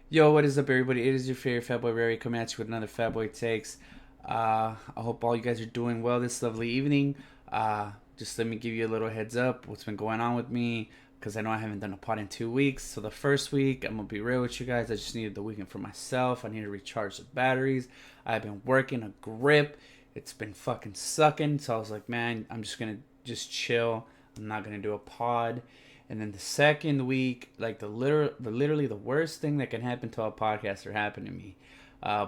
Yo, what is up, everybody? It is your favorite Fat Boy Rary coming at you with another Fat Boy Takes. I hope all you guys are doing well this lovely evening. Just let me give you a little heads up what's been going on with me because I know I haven't done a pod in 2 weeks. So, the first week, I'm going to be real with you guys. I just needed the weekend for myself. I need to recharge the batteries. I've been working a grip, it's been fucking sucking. So, I was like, man, I'm just going to just chill. I'm not going to do a pod. And then the second week, like literally the worst thing that can happen to a podcaster happened to me.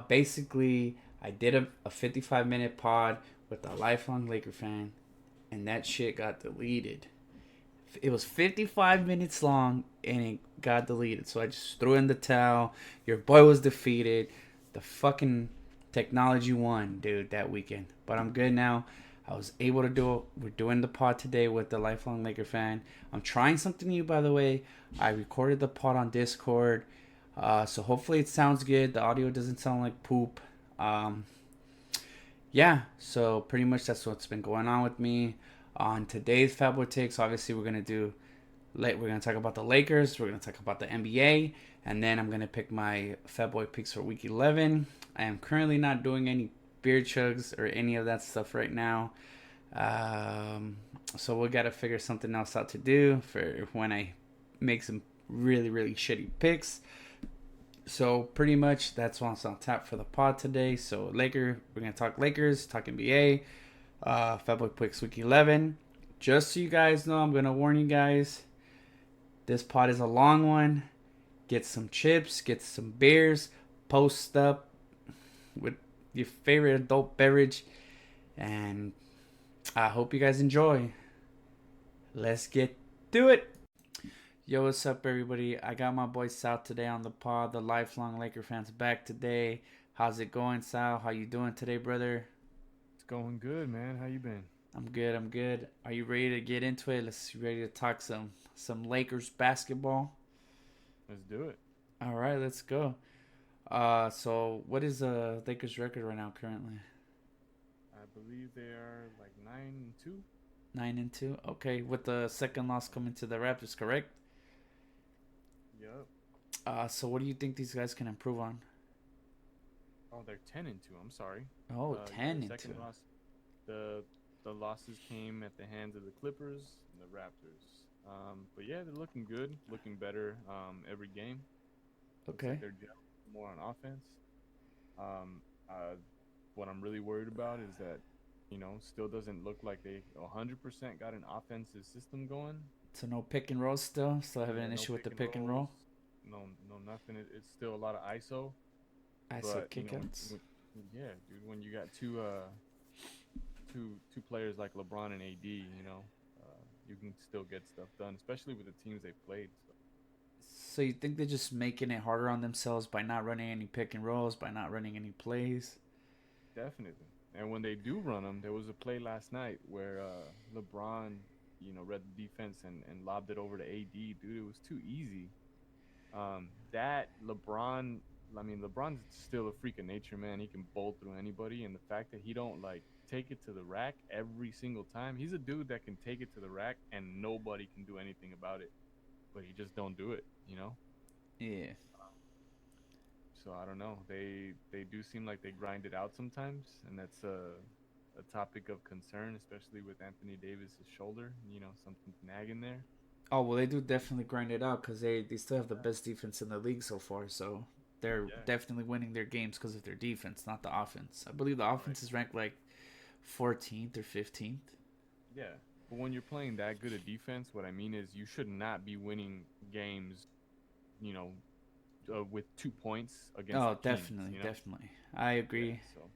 Basically, I did a 55-minute pod with a lifelong Laker fan, and that shit got deleted. It was 55 minutes long, and it got deleted. So I just threw in the towel. Your boy was defeated. The fucking technology won, dude, that weekend. But I'm good now. I was able to do it. We're doing the pod today with the lifelong Laker fan. I'm trying something new, by the way. I recorded the pod on Discord, so hopefully it sounds good. The audio doesn't sound like poop. Um, yeah, so pretty much that's what's been going on with me. On today's Fat Boy Takes, obviously we're gonna talk about the Lakers. We're gonna talk about the NBA, and then I'm gonna pick my Fat Boy picks for Week 11. I am currently not doing any beer chugs or any of that stuff right now. Um, so we gotta figure something else out to do for when I make some really shitty picks. So pretty much that's what's on tap for the pod today. So we're gonna talk Lakers, talk NBA, Fat Boy picks Week 11. Just so you guys know, I'm gonna warn you guys. This pod is a long one. Get some chips, get some beers, post up with your favorite adult beverage, and I hope you guys enjoy. Let's get to it. Yo, what's up, everybody? I got my boy Sal today on the pod. The lifelong Laker fans back today. How's it going, Sal? How you doing today, brother? It's going good, man. How you been? I'm good. I'm good. Are you ready to get into it? Let's ready to talk some Lakers basketball. Let's do it. All right, let's go. So what is the Lakers record right now currently? I believe they are like 9-2. 9-2. Okay, with the second loss coming to the Raptors, correct? Yup. So what do you think these guys can improve on? Oh, they're 10-2. I'm sorry. Oh, Yeah, 10 the and second 2. loss. The the losses came at the hands of the Clippers and the Raptors. But yeah, they're looking good, looking better every game. Looks Okay. like they're gelling more on offense. Um, uh, what I'm really worried about is that still doesn't look like they 100% got an offensive system going. So no pick and roll still. Still having Yeah, an no issue with pick the and pick and rolls, roll. no nothing. It's still a lot of ISO, ISO but kickouts. yeah, dude, when you got two players like LeBron and AD, you can still get stuff done, especially with the teams they played. So So you think they're just making it harder on themselves by not running any pick and rolls, by not running any plays? definitely. And when they do run them, there was a play last night where LeBron, read the defense and lobbed it over to AD. Dude, it was too easy. That LeBron, I mean, LeBron's still a freak of nature, man. He can bowl through anybody, and the fact that he don't like take it to the rack every single time, he's a dude that can take it to the rack and nobody can do anything about it, but he just don't do it. Yeah. So I don't know. They do seem like they grind it out sometimes, and that's a topic of concern, especially with Anthony Davis's shoulder. Something's nagging there. Oh well, they do definitely grind it out because they still have the best defense in the league so far. So they're Yeah, definitely winning their games because of their defense, not the offense. I believe the right. offense is ranked like 14th or 15th. Yeah. But when you're playing that good a defense, what I mean is you should not be winning games, you know, with 2 points against the Oh, Kings. definitely, definitely. I Yeah. agree. So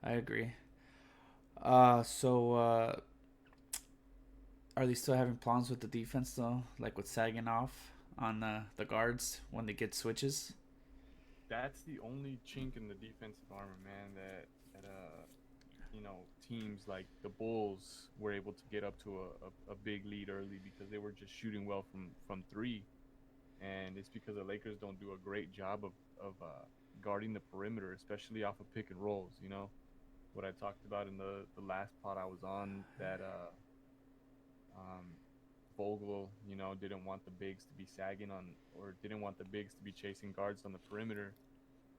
I agree. So are they still having problems with the defense though? Like with sagging off on the guards when they get switches? that's the only chink in the defensive armor, man. That teams like the Bulls were able to get up to a big lead early because they were just shooting well from three, and it's because the Lakers don't do a great job of guarding the perimeter, especially off of pick and rolls. What I talked about in the last pod I was on, that um Vogel, didn't want the bigs to be sagging on, or didn't want the bigs to be chasing guards on the perimeter.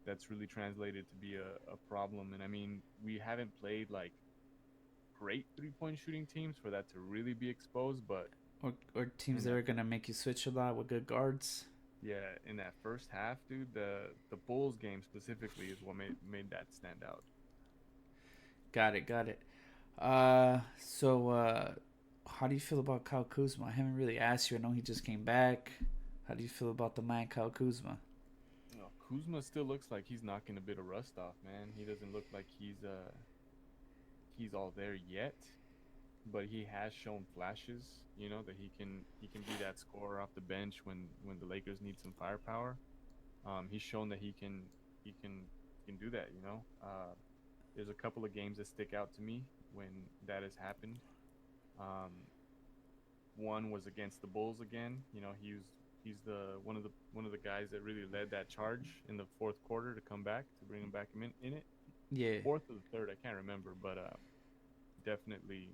That's really translated to be a problem. And I mean, we haven't played like great 3-point shooting teams for that to really be exposed, but Or teams in that that are gonna make you switch a lot with good guards. yeah, in that first half, dude, the Bulls game specifically is what made that stand out. Got it, got it. How do you feel about Kyle Kuzma? I haven't really asked you. I know he just came back. How do you feel about the man Kyle Kuzma? Kuzma still looks like he's knocking a bit of rust off, man. He doesn't look like he's all there yet, but he has shown flashes, that he can be that scorer off the bench when the Lakers need some firepower. He's shown that he can do that. There's a couple of games that stick out to me when that has happened. Um, One was against the Bulls again. He's the one of the guys that really led that charge in the fourth quarter to come back to bring him back in it. Yeah, Fourth or the third, I can't remember, but definitely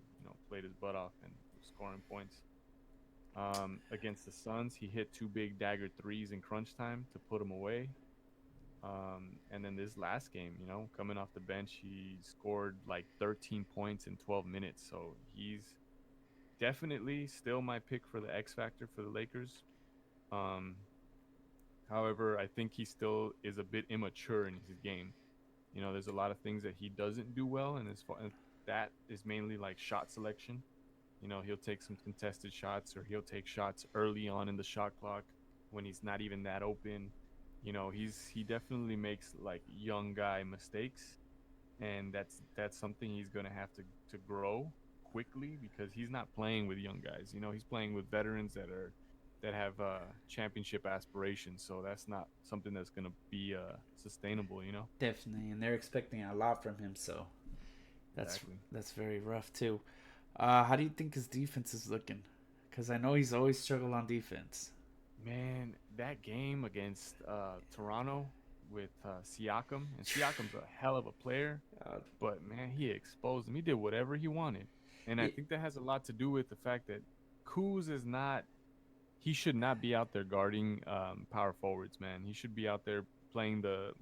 played his butt off and was scoring points. Against the Suns, he hit two big dagger threes in crunch time to put him away. And then this last game, coming off the bench, he scored like 13 points in 12 minutes. So he's definitely still my pick for the X factor for the Lakers. Um, However, I think he still is a bit immature in his game. There's a lot of things that he doesn't do well, and that is mainly like shot selection. He'll take some contested shots, or he'll take shots early on in the shot clock when he's not even that open. He definitely makes like young guy mistakes, and that's something he's gonna have to grow quickly because he's not playing with young guys. He's playing with veterans that have championship aspirations. So that's not something that's gonna be sustainable. definitely. And they're expecting a lot from him, so that's Exactly. that's very rough too. How do you think his defense is looking? Because I know he's always struggled on defense. Man, that game against Toronto with Siakam, and Siakam's a hell of a player, Uh, but man, he exposed him. He did whatever he wanted, and I it, think that has a lot to do with the fact that Kuz is not. He should not be out there guarding power forwards, man. He should be out there playing the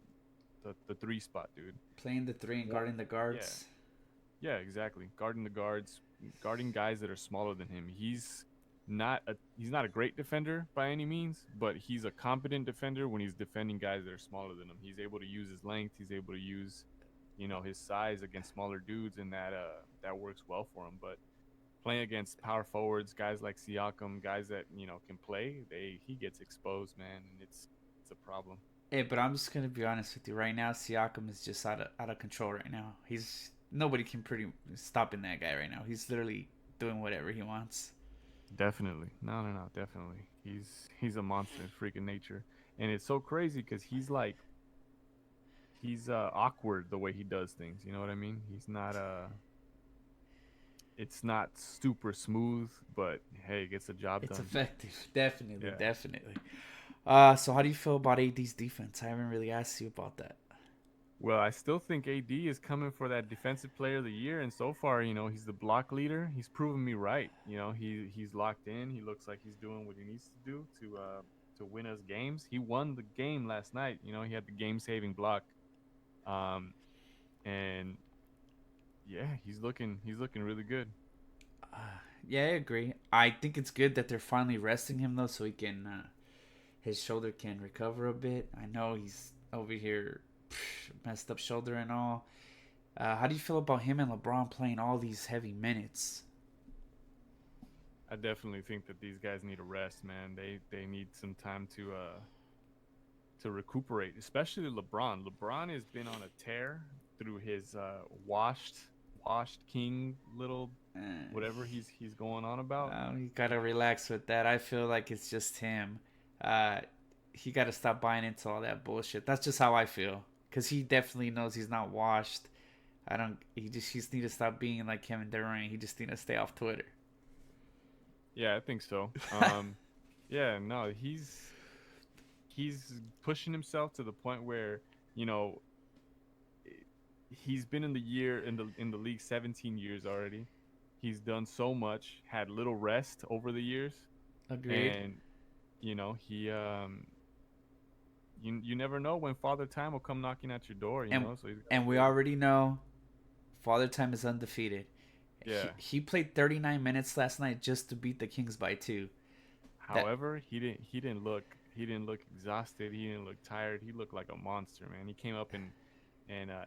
three spot, dude. Playing the three and One, guarding the yeah, guards. yeah, exactly. Guarding the guards, guarding guys that are smaller than him. He's not a great defender by any means, but he's a competent defender when he's defending guys that are smaller than him. He's able to use his length. He's able to use, his size against smaller dudes, and that works well for him. But playing against power forwards, guys like Siakam, guys that can play, he gets exposed, man, and it's a problem. Hey, but I'm just gonna be honest with you. Right now, Siakam is just out of control. Right now, he's nobody can pretty stopping that guy right now. He's literally doing whatever he wants. Definitely, no, definitely. He's a monster, freaking nature, and it's so crazy because he's awkward the way he does things. You know what I mean? He's not it's not super smooth, but hey, it gets the job It's done. effective, definitely, Yeah. definitely. So how do you feel about AD's defense? I haven't really asked you about that. Well, I still think AD is coming for that defensive player of the year, and so far, he's the block leader. He's proven me right. He's locked in. He looks like he's doing what he needs to do to win us games. He won the game last night. He had the game-saving block. Um, and yeah, he's looking really good. Uh, yeah, I agree. I think it's good that they're finally resting him though, so he can his shoulder can recover a bit. I know he's over here messed up shoulder and all. How do you feel about him and LeBron playing all these heavy minutes? I definitely think that these guys need a rest, man. They need some time to recuperate, especially LeBron. LeBron has been on a tear through his washed king little Uh, whatever he's going on about. you gotta relax with that. I feel like it's just him. Uh, he gotta stop buying into all that bullshit. That's just how I feel. Cause he definitely knows he's not washed. I don't. He just need to stop being like Kevin Durant. He just need to stay off Twitter. Yeah, I think so. Yeah, no, he's pushing himself to the point where you know he's been in the league 17 years already. He's done so much, had little rest over the years, Agreed. and he you never know when Father Time will come knocking at your door. And So he's got to and we be ready. already know Father Time is undefeated. Yeah. He played 39 minutes last night just to beat the Kings by 2. That However, he didn't look exhausted. He didn't look tired. He looked like a monster, man. He came up and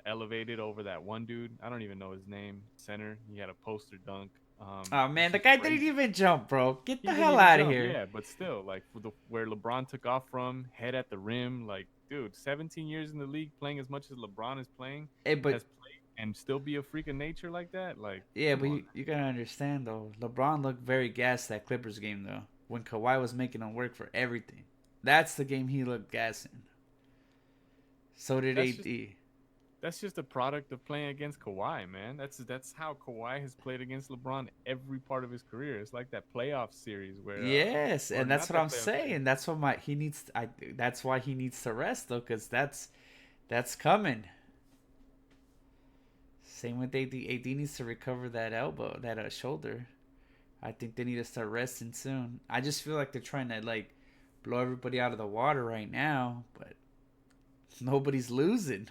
elevated over that one dude. I don't even know his name. Center. He had a poster dunk. Oh It's man, the just guy didn't crazy. even jump, bro. Get the He didn't hell even out of jump, here. yeah, but still, like where LeBron took off from, head at the rim, like dude, 17 years in the league, playing as much as LeBron is playing, Hey, but has played, and still be a freak of nature like that, like yeah, come but on, you gotta understand though. LeBron looked very gassed that Clippers game though. When Kawhi was making him work for everything. That's the game he looked gassing. So did that's just AD. that's just a product of playing against Kawhi, man. That's how Kawhi has played against LeBron every part of his career. It's like that playoff series where Yes, or and that's not what that I'm playoff series. saying. That's what my he needs. I that's why he needs to rest though, cause that's coming. Same with AD. AD needs to recover that elbow, that shoulder. I think they need to start resting soon. I just feel like they're trying to like blow everybody out of the water right now, but nobody's losing.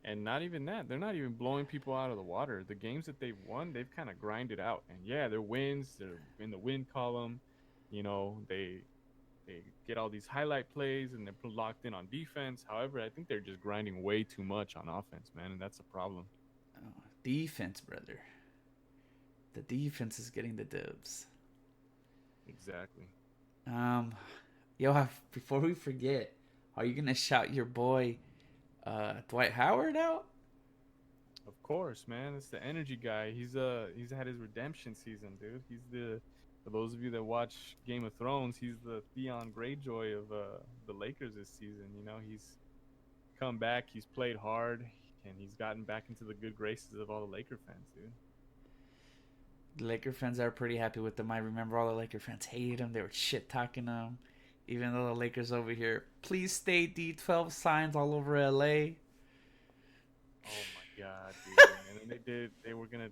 And not even that. They're not even blowing people out of the water. The games that they've won, they've kind of grinded out. And yeah, they're wins. They're in the win column. They get all these highlight plays and they're locked in on defense. However, I think they're just grinding way too much on offense, man, and that's a problem. Oh, defense, brother. The defense is getting the dubs. Exactly. Um, yo, before we forget, are you gonna shout your boy Dwight Howard out? Of course, man. It's the energy guy. He's had his redemption season, dude. He's the For those of you that watch Game of Thrones, he's the Theon Greyjoy of the Lakers this season. He's come back, he's played hard, and he's gotten back into the good graces of all the Laker fans, dude. The Laker fans are pretty happy with him. I remember all the Laker fans hated him. They were shit talking him. Even though the Lakers over here, please stay D12 signs all over LA. Oh my god, dude. And then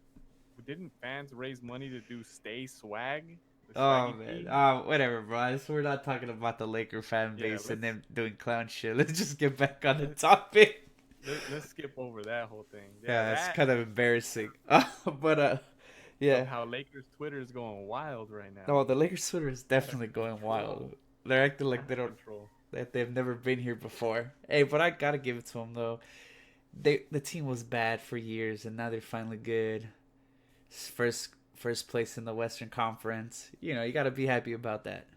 didn't fans raise money to do Stay Swag? The Oh swaggy man, tee? whatever, bro. We're not talking about the Laker fan Yeah, base and let's them doing clown shit. Let's just get back on the let's topic. let's skip over that whole thing. Yeah, Yeah, it's that kind of embarrassing. But of yeah. how Lakers Twitter is going wild right now. No, the Lakers Twitter is Out of definitely going control. wild. They're acting like Out they of don't, control. that they've never been here before. Hey, but I gotta give it to them though. The team was bad for years, and now they're finally good. First place in the Western Conference. You gotta be happy about that.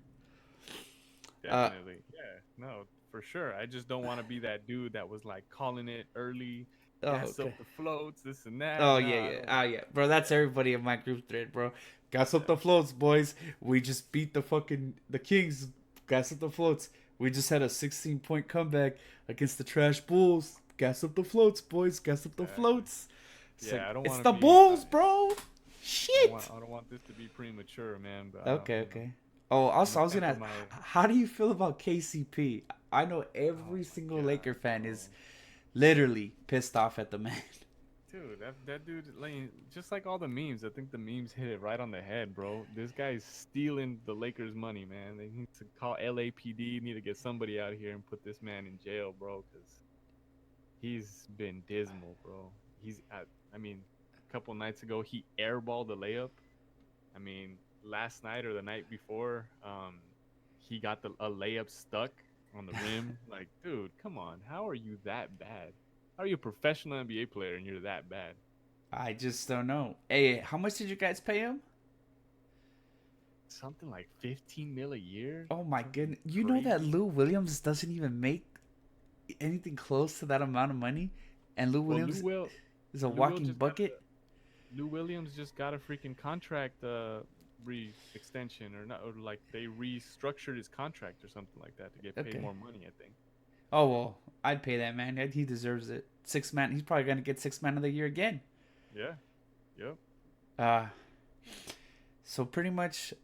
Uh Definitely. Yeah. No, for sure. I just don't want to be that dude that was like calling it early, oh gas okay. up the floats, this and that. Oh No, yeah, I yeah. don't. Oh yeah, bro. That's Yeah. everybody in my group thread, bro. Gas up Yeah. the floats, boys. We just beat the Kings. Gas up the floats. We just had a 16-point comeback against the trash Bulls. Gas up the floats, boys. Gas up the Exactly. floats. It's like Yeah. I don't it's want to the be. Bulls, bro. Shit. I don't want this to be premature, man. But Okay, okay. Oh, I'm also gonna I was gonna temper ask, my. how do you feel about KCP? I know Oh every my single Laker god, fan is bro. literally pissed off at the man. Dude, that dude, like, just like all the memes, I think the memes hit it right on the head, bro. This guy's stealing the Lakers' money, man. They need to call LAPD, need to get somebody out here and put this man in jail, bro, because he's been dismal, bro. I mean, a couple nights ago, he airballed the layup. I mean, last night or the night before, he got a layup stuck on the rim. Like, dude, come on. How are you that bad? How are you a professional NBA player and you're that bad? I just don't know. Hey, how much did you guys pay him? Something like 15 mil a year, Oh my something goodness. You know that crazy. Lou Williams doesn't even make anything close to that amount of money? And Lou Well, Williams is a Lou Will walking just got bucket? Lou Williams just got a freaking contract re extension or not, or like they restructured his contract or something like that to get paid Okay. more money, I think. Oh, well, I'd pay that man. He deserves it. Six man. He's probably going to get six man of the year again. Yeah. Yep. Uh, so pretty much,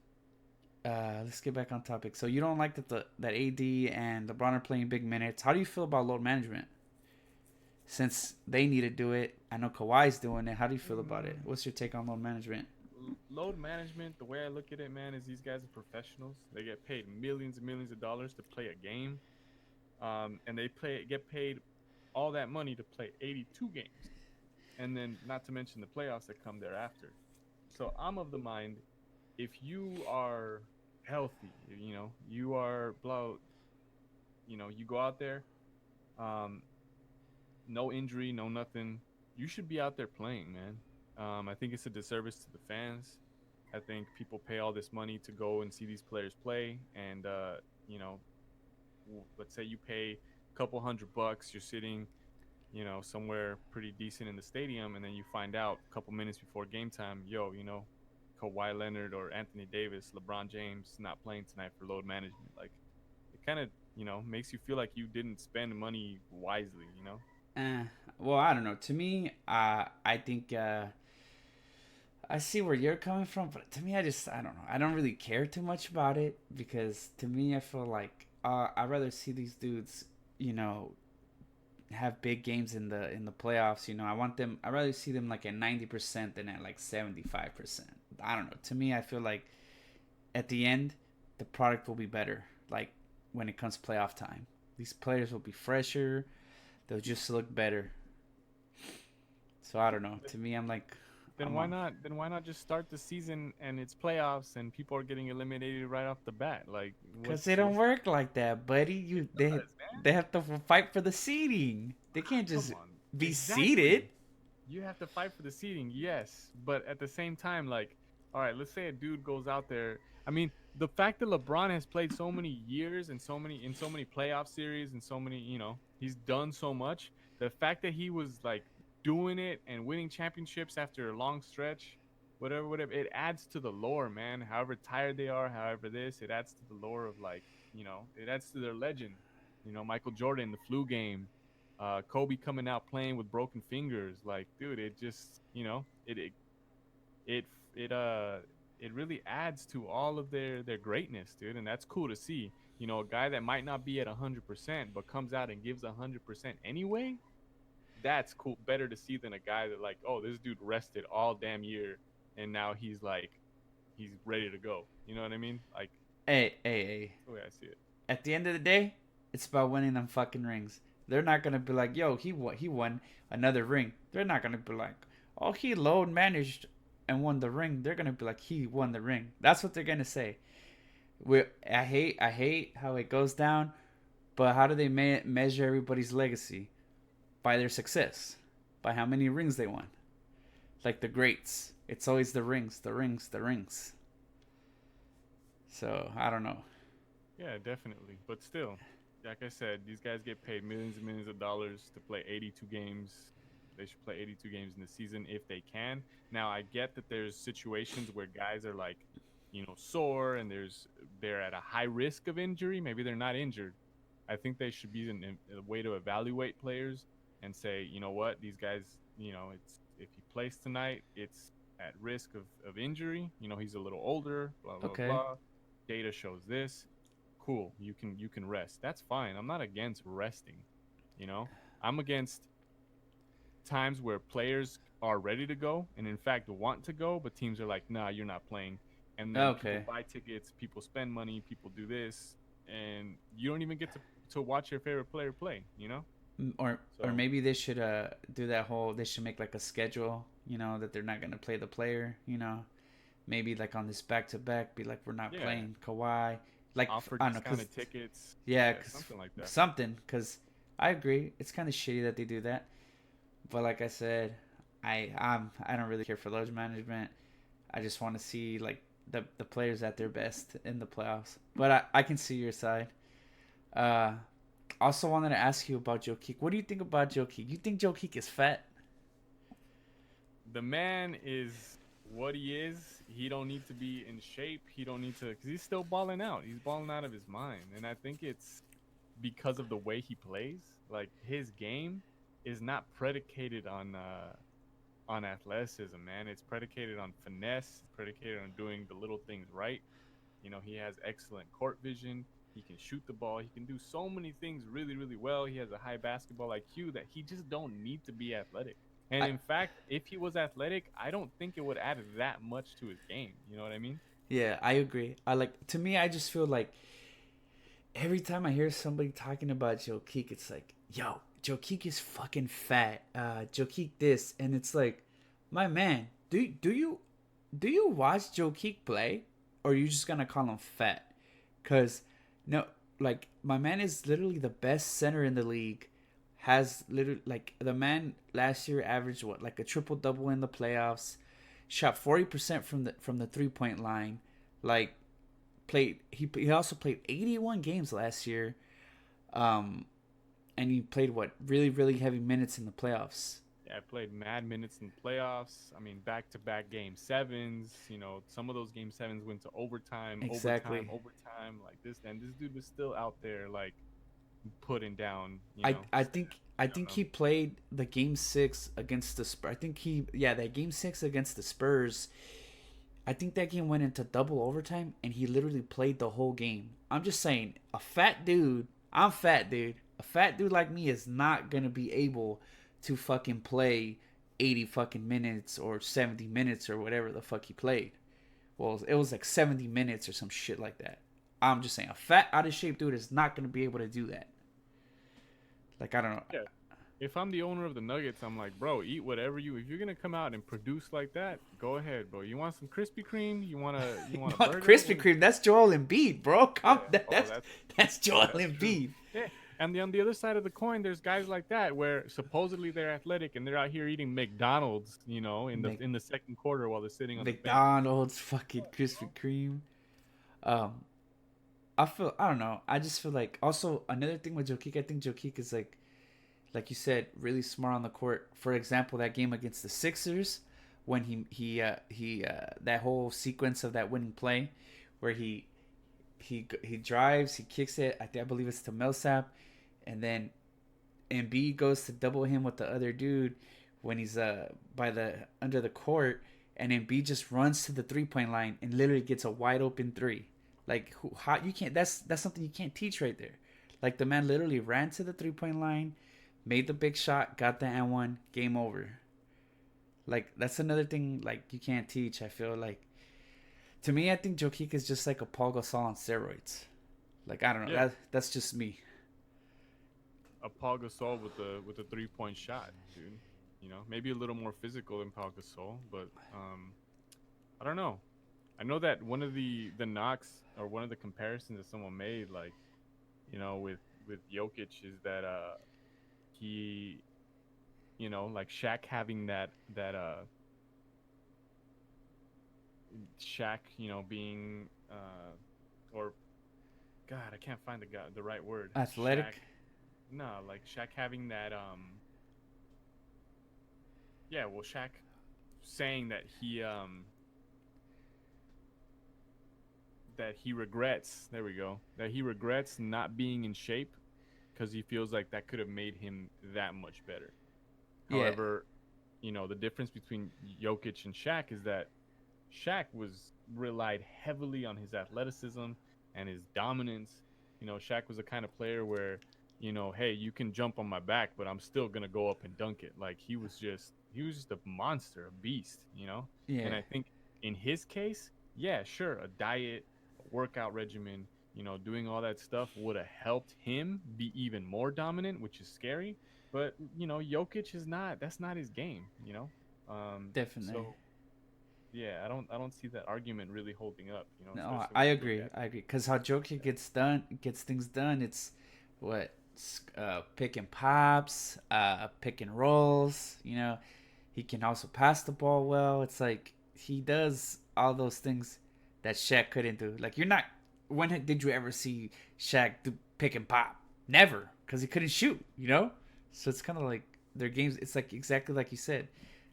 let's get back on topic. So you don't like that AD and LeBron are playing big minutes. How do you feel about load management? Since they need to do it, I know Kawhi's doing it. How do you feel about it? Mm, What's your take on load management? load management, the way I look at it, man, is these guys are professionals. They get paid millions and millions of dollars to play a game, and they get paid all that money to play 82 games, and then not to mention the playoffs that come thereafter. So I'm of the mind, if you are healthy, you are blow, you go out there, um, no injury, no nothing, you should be out there playing, man. I think it's a disservice to the fans. I think people pay all this money to go and see these players play, and you know, let's say you pay a couple $100, you're sitting, somewhere pretty decent in the stadium, and then you find out a couple minutes before game time, yo, Kawhi Leonard or Anthony Davis, LeBron James not playing tonight for load management. Like, it kind of, makes you feel like you didn't spend money wisely. Eh, well, I don't know. To me, I think I see where you're coming from, but to me, I don't know. I don't really care too much about it because to me, I feel like I'd rather see these dudes, you know, have big games in the playoffs. I want them. I'd rather see them like at 90% than at like 75%. I don't know. To me, I feel like at the end, the product will be better. Like when it comes playoff time, these players will be fresher. They'll just look better. So I don't know. To me, I'm like, Then I'm why on. not? Then why not just start the season and it's playoffs and people are getting eliminated right off the bat? Like, Cause what's they don't what's work like that, buddy. it You does, man. they have to fight for the seeding. They can't Come just on. be seated. Exactly. You have to fight for the seeding, yes, but at the same time, like, all right, let's say a dude goes out there. I mean, the fact that LeBron has played so many years and so many playoff series and so many, he's done so much. The fact that he was like doing it and winning championships after a long stretch, whatever, it adds to the lore, man. However tired they are, however it adds to the lore of, like, it adds to their legend. Michael Jordan, the flu game, Kobe coming out playing with broken fingers. Like, dude, it just, it it it really adds to all of their greatness, dude, and that's cool to see. A guy that might not be at 100% but comes out and gives 100% anyway. That's cool. Better to see than a guy that, like, oh, this dude rested all damn year and now he's like he's ready to go. You know what I mean? Like, Hey. that's the way I see it. At the end of the day, it's about winning them fucking rings. They're not gonna be like, yo, he won another ring. They're not gonna be like, oh, he load managed and won the ring. They're gonna be like, he won the ring. That's what they're gonna say. I hate how it goes down, but how do they measure everybody's legacy? By their success, by how many rings they won. Like the greats, it's always the rings, the rings, the rings. So I don't know. Yeah, definitely. But still, like I said, these guys get paid millions and millions of dollars to play 82 games. They should play 82 games in the season if they can. Now, I get that there's situations where guys are like, sore and they're at a high risk of injury. Maybe they're not injured. I think they should be a way to evaluate players and say, you know what, these guys, it's if he plays tonight, it's at risk of injury. He's a little older, blah blah Okay. blah. Data shows this. Cool, you can rest. That's fine. I'm not against resting. You know, I'm against times where players are ready to go and in fact want to go, but teams are like, nah, you're not playing. And then people Okay. buy tickets, people spend money, people do this, and you don't even get to watch your favorite player play. Or So maybe they should do that whole. They should make like a schedule. That they're not gonna play the player. Maybe like on this back to back, be like we're not yeah, playing Kawhi. Like offer I don't know, cause discounted tickets. yeah, Yeah, cause something like that. something. Cause I agree, it's kind of shitty that they do that. But like I said, I don't really care for load management. I just want to see like the players at their best in the playoffs. But I can see your side. Uh, Also wanted to ask you about Jokic. What do you think about Jokic? You think Jokic is fat? The man is what he is. He don't need to be in shape. He don't need to, because he's still balling out. He's balling out of his mind, and I think it's because of the way he plays. Like, his game is not predicated on athleticism, man. It's predicated on finesse. It's predicated on doing the little things right. He has excellent court vision. He can shoot the ball. He can do so many things really, really well. He has a high basketball IQ that he just don't need to be athletic. And I in fact, if he was athletic, I don't think it would add that much to his game. You know what I mean? Yeah, I agree. I like to me. I just feel like every time I hear somebody talking about jokic, it's like, yo, jokic is fucking fat. Jokic this, and it's like, my man, do you watch jokic play, or are you just gonna call him fat? Cause no, like my man is literally the best center in the league. Has literally like the man last year averaged what like a triple double in the playoffs, shot 40% from the 3 point line, like played he also played 81 games last year, um, and he played what really heavy minutes in the playoffs. Yeah, I played mad minutes in playoffs. I mean, back to back game sevens. You know, some of those game sevens went to overtime, overtime, Exactly. overtime. Like this, and this dude was still out there, like putting down. I I Stats. think I I don't think know. he played the game six against the Spurs. I think that game six against the Spurs. I think that game went into double overtime, and he literally played the whole game. I'm just saying, a fat dude. I'm fat, dude. A fat dude like me is not gonna be able to fucking play 80 fucking minutes or 70 minutes or whatever the fuck he played. Well, it was like 70 minutes or some shit like that. I'm just saying, a fat, out of shape dude is not gonna be able to do that. Like, I don't know. Yeah. If I'm the owner of the Nuggets, I'm like, bro, eat whatever you. If you're gonna come out and produce like that, go ahead, bro. You want some Krispy Kreme? You want a Not burger? Krispy Kreme. That's Joel Embiid, bro. Yeah. That, Oh, that's that's Joel that's true. Embiid. Yeah. And on the other side of the coin, there's guys like that where supposedly they're athletic and they're out here eating McDonald's, Mc, in the second quarter while they're sitting on the bench. McDonald's, fucking Krispy Kreme. Um, I don't know. I just feel like also another thing with Jokic. I think Jokic is like you said, really smart on the court. For example, that game against the Sixers, when he that whole sequence of that winning play, where he drives, he kicks it. I believe it's to Millsap, and then Embiid goes to double him with the other dude when he's by the under the court, and Embiid just runs to the 3 point line and literally gets a wide open three. Like how you can't that's something you can't teach right there. Like the man literally ran to the 3 point line, made the big shot, got the and one, game over. Like that's another thing like you can't teach. I feel like to me, I think Jokic is just like a Paul Gasol on steroids. Like I don't know, Yeah, that's just me. a Paul Gasol with a 3 point shot, dude. Maybe a little more physical than Paul Gasol, but I don't know. I know that one of the knocks or one of the comparisons that someone made, like with Jokic, is that he like Shaq having that Shaq being or God, I can't find the right word. Shaq, Athletic. no, like Shaq having that yeah, well Shaq saying that he regrets, there we go, that he regrets not being in shape because he feels like that could have made him that much better. Yeah, However, the difference between Jokic and Shaq is that Shaq was relied heavily on his athleticism and his dominance. Shaq was the kind of player where, hey, you can jump on my back, but I'm still gonna go up and dunk it. Like he was just a monster, a beast. yeah, And I think in his case, yeah, sure, a diet, a workout regimen, doing all that stuff would have helped him be even more dominant, which is scary. But Jokic is not. That's not his game. definitely. So yeah, I don't see that argument really holding up. No, Especially I when you look agree. at I agree. Cause how Jokic gets things done. It's what pick and pops, pick and rolls. He can also pass the ball well. It's like he does all those things that Shaq couldn't do. Like you're not. When did you ever see Shaq do pick and pop? Never, cause he couldn't shoot. So it's kind of like their games. It's like exactly like you said.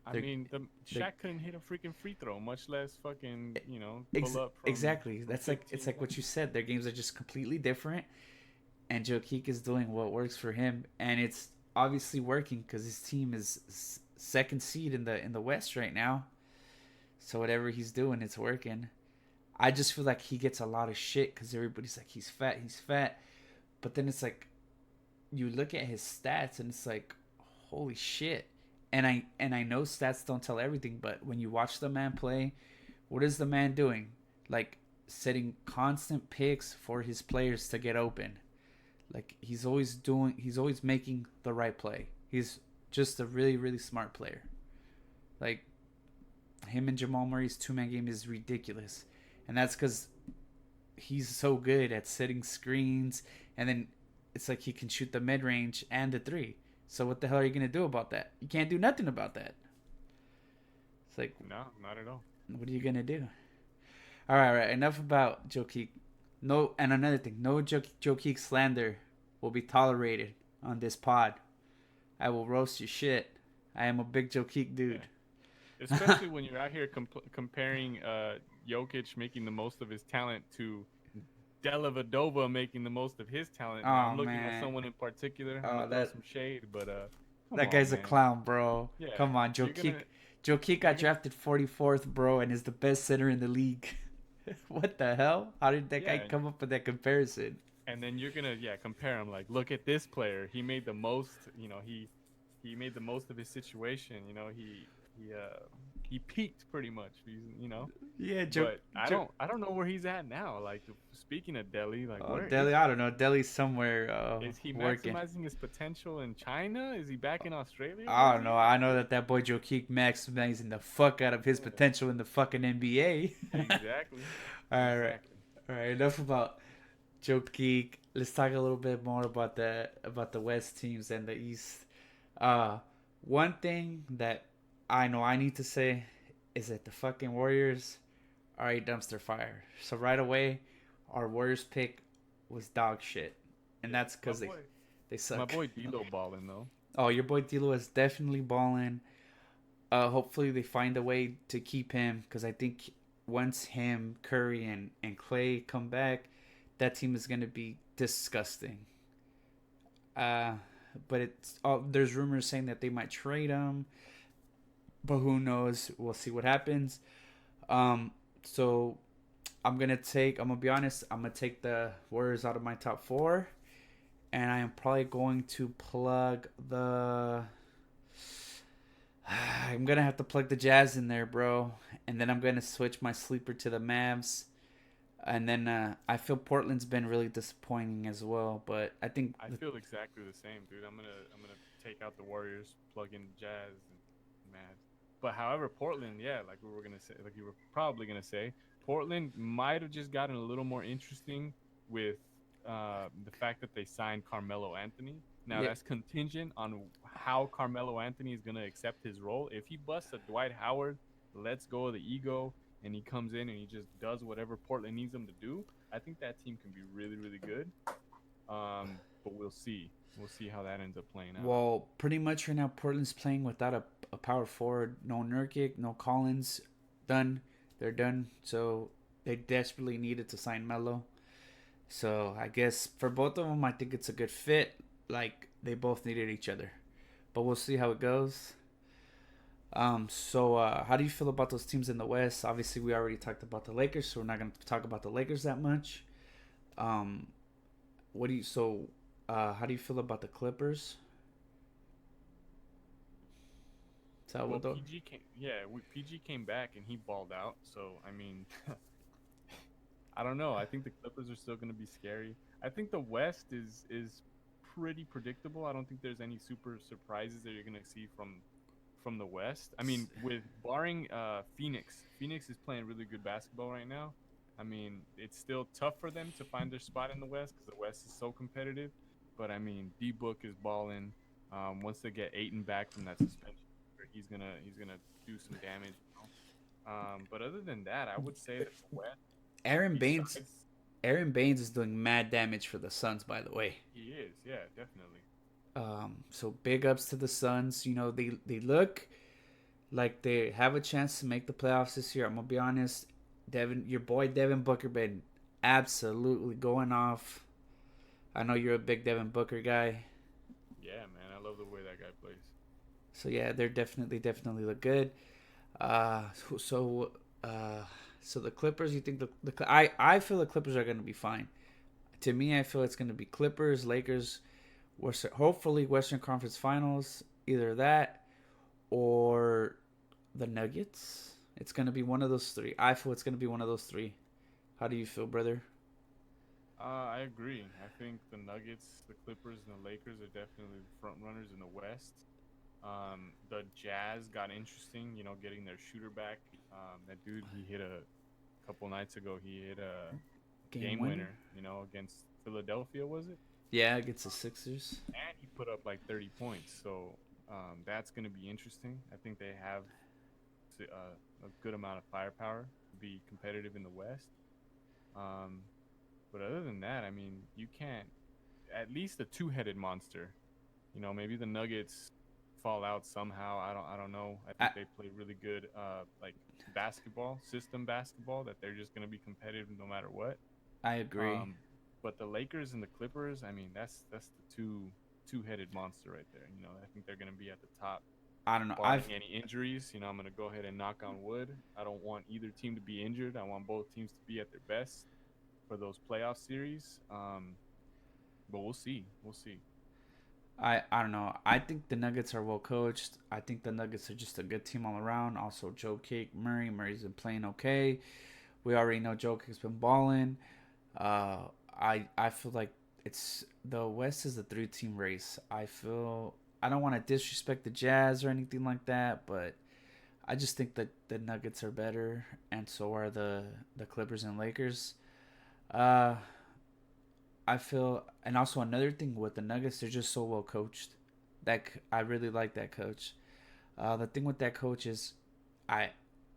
I They're, mean, the they're Shaq couldn't hit a freaking free throw, much less fucking pull ex- up exactly. from That's like it's 15. like what you said. Their games are just completely different, and Jokic is doing what works for him, and it's obviously working because his team is second seed in the West right now. So whatever he's doing, it's working. I just feel like he gets a lot of shit because everybody's like he's fat, but then it's like you look at his stats and it's like holy shit, and I know stats don't tell everything, but when you watch the man play, what is the man doing? Like setting constant picks for his players to get open. Like he's always making the right play. He's just a really really smart player. Like him and Jamal Murray's two man game is ridiculous, and that's because he's so good at setting screens, and then it's like he can shoot the mid range and the three. So what the hell are you gonna do about that? You can't do nothing about that. It's like, No, not at all. what are you gonna do? All right. Enough about Jokic. No, and another thing, no Jokic slander will be tolerated on this pod. I will roast your shit. I am a big Jokic Yeah. dude. Especially when you're out here comparing Jokic making the most of his talent to Dellavedova making the most of his talent. Now, Oh I'm looking at man. someone in particular. I'm Oh gonna throw that some shade, but come that on, guy's a man. clown, bro. Yeah, Come on, you're Jokic. gonna Jokic you're got gonna drafted 44th, bro, and is the best center in the league. What the hell? How did that guy yeah, come up with that comparison? and then you're gonna compare him like, look at this player. He made the most. He made the most of his situation. He peaked pretty much. Yeah, But I don't know where he's at now. Like speaking of Delhi, like Oh, where Delhi. I don't know. Delhi's somewhere is he working. maximizing his potential in China? Is he back in Australia? I Where's don't he know. at? I know that boy Jokic maximizing the fuck out of his Yeah, potential in the fucking NBA. exactly. All right, Exactly. all right. Enough about Jokic. Let's talk a little bit more about the West teams and the East. Uh, One thing that I know I need to say is that the fucking Warriors are a dumpster fire. So right away, our Warriors pick was dog shit, and Yeah. that's My because boy they my suck. boy D'Lo balling though. Oh, your boy D'Lo is definitely balling. Hopefully they find a way to keep him because I think once him, Curry, and Clay come back, that team is gonna be disgusting. Uh, but there's rumors saying that they might trade him, but who knows? We'll see what happens. So I'm gonna be honest. I'm gonna take the Warriors out of my top four, and I am probably going to plug the I'm gonna have to plug the Jazz in there, bro, and then I'm gonna switch my sleeper to the Mavs, and then I feel Portland's been really disappointing as well. But I think I feel exactly the same, dude. I'm gonna take out the Warriors, plug in Jazz and Mavs. But however, Portland, yeah, like we were gonna say, like you were probably gonna say, Portland might have just gotten a little more interesting with the fact that they signed Carmelo Anthony. Now yeah, that's contingent on how Carmelo Anthony is gonna accept his role. If he busts a Dwight Howard, lets go of the ego, and he comes in and he just does whatever Portland needs him to do, I think that team can be really, really good. But we'll see. We'll see how that ends up playing out. well, pretty much right now Portland's playing without a power forward. No Nurkic, no Collins, done. They're done. So they desperately needed to sign Melo. So I guess for both of them, I think it's a good fit. Like they both needed each other, but we'll see how it goes. How do you feel about those teams in the West? Obviously, we already talked about the Lakers, so we're not going to talk about the Lakers that much. Um, what do you so? How do you feel about the Clippers? Well, Salvador. PG came back and he balled out. So I mean, I don't know. I think the Clippers are still going to be scary. I think the West is pretty predictable. I don't think there's any super surprises that you're going to see from the West. I mean, with barring Phoenix. Phoenix is playing really good basketball right now. I mean, it's still tough for them to find their spot in the West because the West is so competitive. But I mean, D Book is balling. Once they get Aiton back from that suspension, he's gonna do some damage. But other than that, I would say that the West, Aaron Baines. besides Aaron Baines is doing mad damage for the Suns, by the way. he is, yeah, definitely. So big ups to the Suns. You know they look like they have a chance to make the playoffs this year. I'm gonna be honest, your boy Devin Booker been absolutely going off. I know you're a big Devin Booker guy, Yeah, man, I love the way that guy plays. so yeah, they're definitely look good. Uh, so uh, so the Clippers, you think I feel the Clippers are gonna be fine. To me, I feel it's gonna be Clippers, Lakers, hopefully Western Conference Finals, either that or the Nuggets. It's gonna be one of those three. I feel it's gonna be one of those three. How do you feel, brother? I agree. I think the Nuggets, the Clippers, and the Lakers are definitely the front runners in the West. The Jazz got interesting, getting their shooter back. That dude, he hit a couple nights ago. He hit a Game game winner? winner, against Philadelphia, was it? Yeah, against the Sixers. And he put up like 30 points. So that's going to be interesting. I think they have a good amount of firepower to be competitive in the West. Um, but other than that, I mean, you can't. At least a two-headed monster. Maybe the Nuggets fall out somehow. I don't know. I I think they play really good like basketball, system basketball, that they're just going to be competitive no matter what. I agree. Um but the Lakers and the Clippers, I mean, that's the two-headed monster right there. I think they're going to be at the top I don't know. barring any injuries. I'm going to go ahead and knock on wood. I don't want either team to be injured. I want both teams to be at their best for those playoff series. But we'll see. We'll see. I don't know. I think the Nuggets are well coached. I think the Nuggets are just a good team all around. Also, jokic, Murray. Murray's been playing okay. We already know Jokic's been balling. Uh, I feel like it's the West is a three-team race. I feel I don't want to disrespect the Jazz or anything like that, but I just think that the Nuggets are better, and so are the Clippers and Lakers. Uh, I feel, and also another thing with the Nuggets, they're just so well coached. I really like that coach. The thing with that coach is, I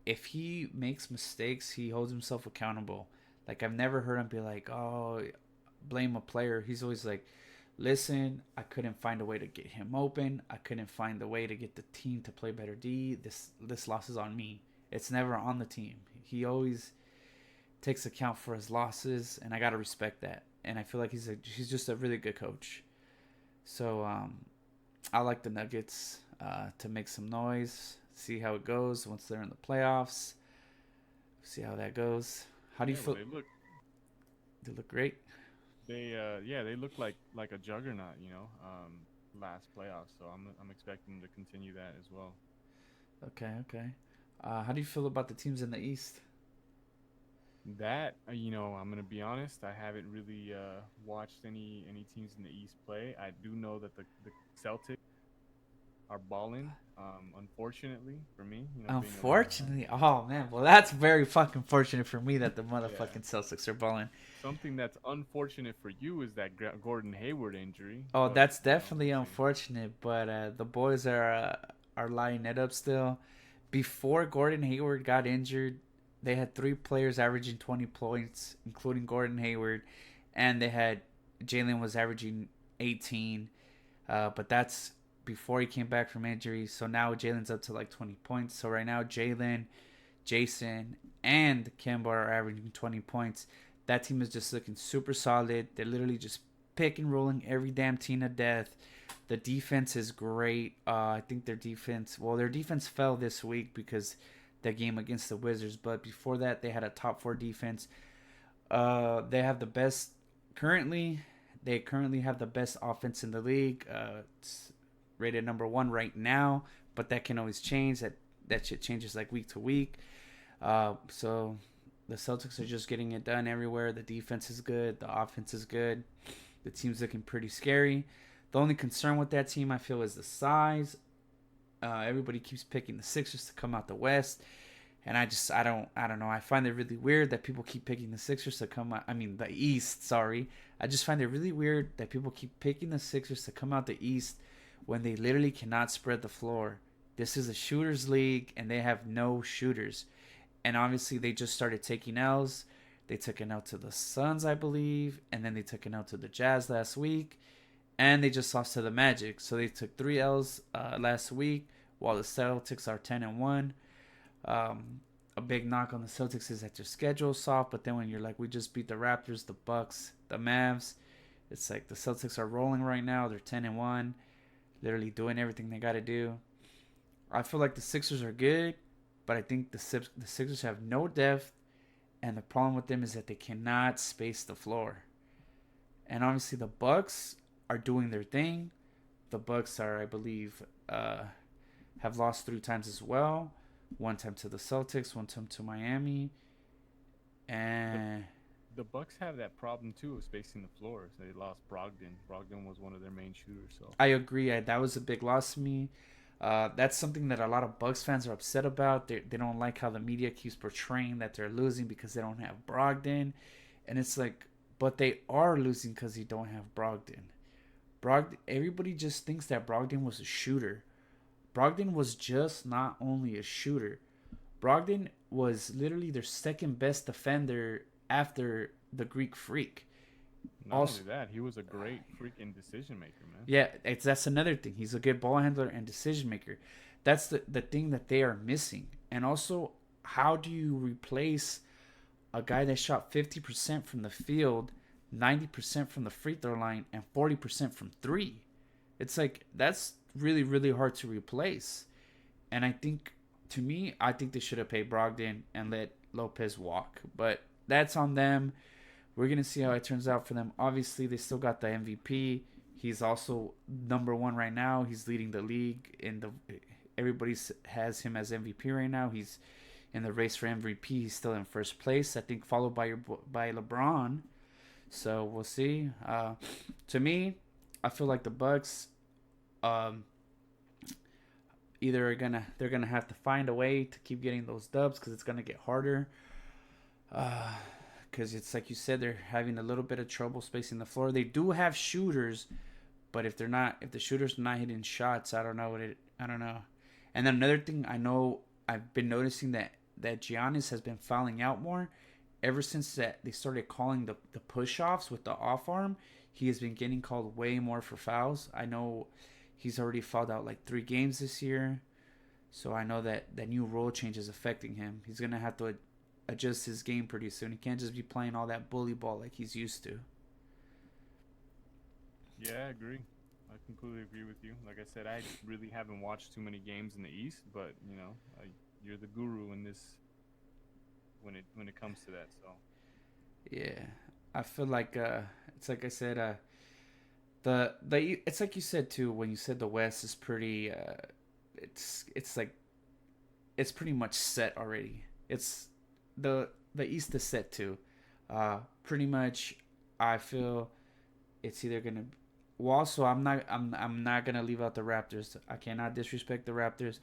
if he makes mistakes, he holds himself accountable. Like I've never heard him be like, "Oh, blame a player." He's always like, "Listen, I couldn't find a way to get him open. I couldn't find a way to get the team to play better D. This loss is on me. It's never on the team." He always takes account for his losses, and I gotta respect that. And I feel like he's just a really good coach. So I like the Nuggets to make some noise, see how it goes once they're in the playoffs. See how that goes. How do you Yeah, well, feel? they look They look great. they look like a juggernaut, last playoffs. So I'm expecting them to continue that as well. Okay, okay. How do you feel about the teams in the East? That I'm gonna be honest. I haven't really watched any teams in the East play. I do know that the Celtics are balling. Unfortunately for me, being a Knicks fan. Unfortunately, oh man, well that's very fucking fortunate for me that the Yeah. motherfucking Celtics are balling. Something that's unfortunate for you is that Gordon Hayward injury, Oh, but that's definitely we'll see. unfortunate, but the boys are lining it up still. Before Gordon Hayward got injured, they had three players averaging 20 points, including Gordon Hayward, and they had Jalen was averaging 18. But that's before he came back from injury. So now Jalen's up to like 20 points. So right now Jalen, Jason, and Kemba are averaging 20 points. That team is just looking super solid. They're literally just pick and rolling every damn team to death. The defense is great. I think their defense fell this week because the game against the Wizards. But before that, they had a top four defense. They have the best currently. They currently have the best offense in the league. It's rated number one right now, but that can always change. That shit changes like week to week. So the Celtics are just getting it done everywhere. The defense is good. The offense is good. The team's looking pretty scary. The only concern with that team, I feel, is the size. Everybody keeps picking the Sixers to come out the West, and I don't know. I find it really weird that people keep picking the Sixers to come out. I mean, the East. Sorry, I just find it really weird that people keep picking the Sixers to come out the East when they literally cannot spread the floor. This is a shooters league, and they have no shooters. And obviously, they just started taking L's. They took an L to the Suns, I believe, and then they took an L to the Jazz last week, and they just lost to the Magic. So they took three L's last week, while the Celtics are 10-1. A big knock on the Celtics is that their schedule is soft, but then when you're like, we just beat the Raptors, the Bucks, the Mavs, it's like the Celtics are rolling right now. They're 10-1, literally doing everything they got to do. I feel like the Sixers are good, but I think the Sixers have no depth, and the problem with them is that they cannot space the floor. And obviously the Bucks are doing their thing. The Bucks are, I believe, have lost 3 times as well. One time to the Celtics, one time to Miami, The and the Bucks have that problem too of spacing the floor. So they lost Brogdon. Brogdon was one of their main shooters. So I agree. That was a big loss to me. That's something that a lot of Bucks fans are upset about. They don't like how the media keeps portraying that they're losing because they don't have Brogdon, and it's like, but they are losing because you don't have Brogdon. Everybody just thinks that Brogdon was a shooter. Brogdon was just not only a shooter. Brogdon was literally their second best defender after the Greek Freak. not only Also, that, he was a great freaking decision maker, man. yeah, that's another thing. He's a good ball handler and decision maker. That's the thing that they are missing. And also, how do you replace a guy that shot 50% from the field, 90% from the free throw line, and 40% from three? It's like that's really really hard to replace. And I think, to me, I think they should have paid Brogdon and let Lopez walk. But that's on them. We're gonna see how it turns out for them. Obviously, they still got the MVP. He's also number one right now. He's leading the league in the. Everybody has him as MVP right now. He's in the race for MVP. He's still in first place, I think, followed by LeBron. So we'll see. To me, I feel like the Bucks, um, either they're gonna have to find a way to keep getting those dubs because it's gonna get harder. Because it's like you said, they're having a little bit of trouble spacing the floor. They do have shooters, but if the shooters are not hitting shots, I don't know what it. I don't know. And then another thing, I know I've been noticing that Giannis has been fouling out more ever since that they started calling the push offs with the off arm. He has been getting called way more for fouls. I know he's already fouled out like 3 games this year. So I know that new rule change is affecting him. He's gonna have to adjust his game pretty soon. He can't just be playing all that bully ball like he's used to. Yeah, I agree. I completely agree with you. Like I said, I really haven't watched too many games in the East, but you're the guru in this when it comes to that. So Yeah, I feel like it's like I said, it's like you said too when you said the West is pretty. It's like it's pretty much set already. It's the East is set too. Pretty much, I feel it's either gonna. Well, also, I'm not gonna leave out the Raptors. I cannot disrespect the Raptors.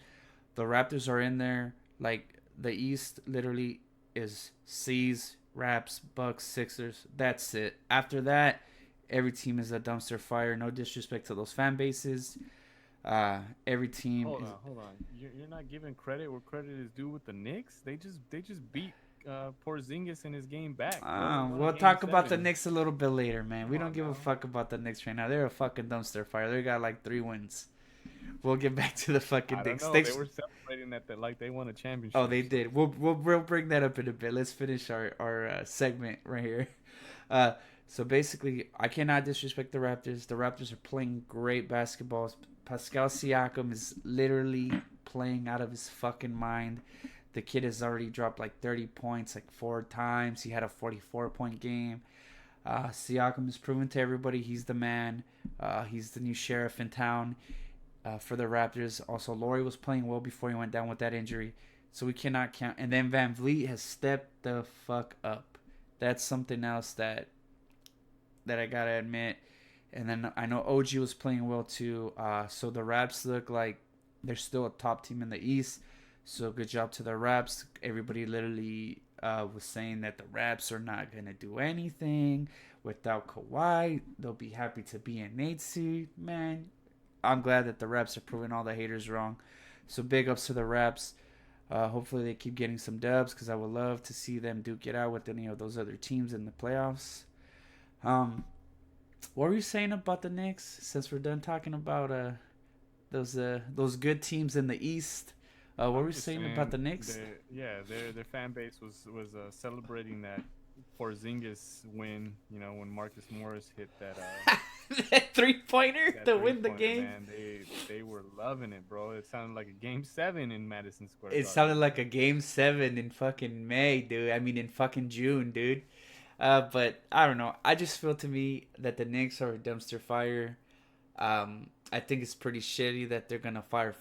The Raptors are in there. Like the East, literally is C's, Raps, Bucks, Sixers. That's it. After that, every team is a dumpster fire. No disrespect to those fan bases. Every team hold is. on, hold on. You're not giving credit where credit is due with the Knicks. They just beat Porzingis in his game back, bro. They won a We'll game talk about the seven. Knicks a little bit later, man. Come We don't on give a now. fuck about the Knicks right now. They're a fucking dumpster fire. They got like 3 wins. We'll get back to the fucking I don't Knicks. know. They were celebrating that like they won a Oh, championship. they So did. We'll bring that up in a bit. Let's finish our segment right here. Uh, so basically, I cannot disrespect the Raptors. The Raptors are playing great basketball. Pascal Siakam is literally playing out of his fucking mind. The kid has already dropped like 30 points like 4 times. He had a 44-point game. Siakam has proven to everybody he's the man. He's the new sheriff in town for the Raptors. Also, Laurie was playing well before he went down with that injury. So we cannot count. And then Van Vliet has stepped the fuck up. That's something else that I gotta admit. And then I know OG was playing well too. So the Raps look like they're still a top team in the East. So good job to the Raps. Everybody literally was saying that the Raps are not gonna do anything without Kawhi. They'll be happy to be an 8 seed. Man, I'm glad that the Raps are proving all the haters wrong. So big ups to the Raps. Hopefully they keep getting some dubs because I would love to see them duke it out with any of those other teams in the playoffs. Um, what were you saying about the Knicks? Since we're done talking about those good teams in the East, what were I'm you just saying about saying, the Knicks? their fan base was celebrating that Porzingis win. When Marcus Morris hit That 3-pointer that to three win the pointer, game. man. They were loving it, bro. It sounded like a game seven in Madison Square It Garden, sounded man. like a game 7 in fucking May, dude. I mean, in fucking June, dude. But I don't know. I just feel to me that the Knicks are a dumpster fire. I think it's pretty shitty that they're gonna fire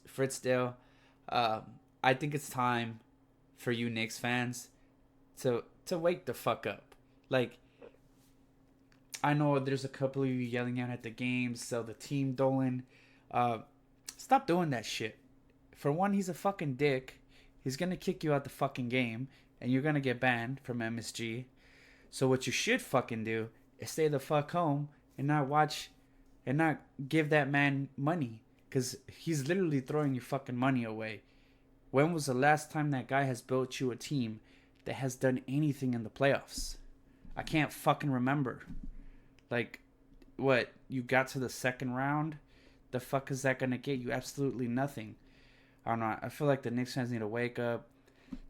Fritzdale. Um, I think it's time for you Knicks fans to wake the fuck up. Like, I know there's a couple of you yelling out at the games, so the team Dolan, uh, stop doing that shit. For one, he's a fucking dick. He's gonna kick you out the fucking game, and you're gonna get banned from MSG. So what you should fucking do is stay the fuck home and not watch and not give that man money, because he's literally throwing your fucking money away. When was the last time that guy has built you a team that has done anything in the playoffs? I can't fucking remember. Like, what? You got to the second round? The fuck is that gonna get you? Absolutely nothing. I don't know. I feel like the Knicks fans need to wake up.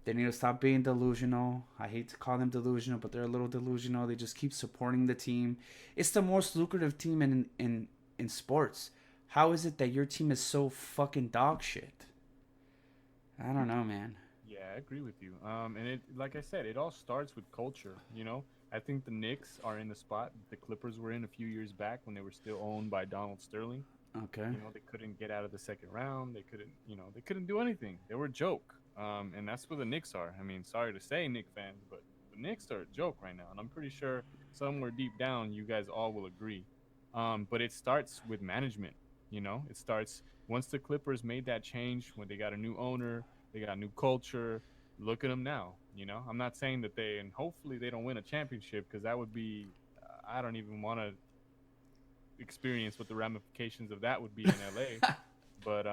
They need to stop being delusional. I hate to call them delusional, but they're a little delusional. They just keep supporting the team. It's the most lucrative team in sports. How is it that your team is so fucking dog shit? I don't know, man. Yeah, I agree with you. And it, like I said, it all starts with culture. You know, I think the Knicks are in the spot the Clippers were in a few years back when they were still owned by Donald Sterling. Okay. You know, they couldn't get out of the second round. They couldn't, they couldn't do anything. They were a joke. And that's where the Knicks are. I mean, sorry to say, Knicks fans, but the Knicks are a joke right now. And I'm pretty sure somewhere deep down, you guys all will agree. But it starts with management. You know, it starts once the Clippers made that change when they got a new owner, they got a new culture. Look at them now. You know, I'm not saying that and hopefully they don't win a championship because that would be, I don't even want to experience what the ramifications of that would be in LA. But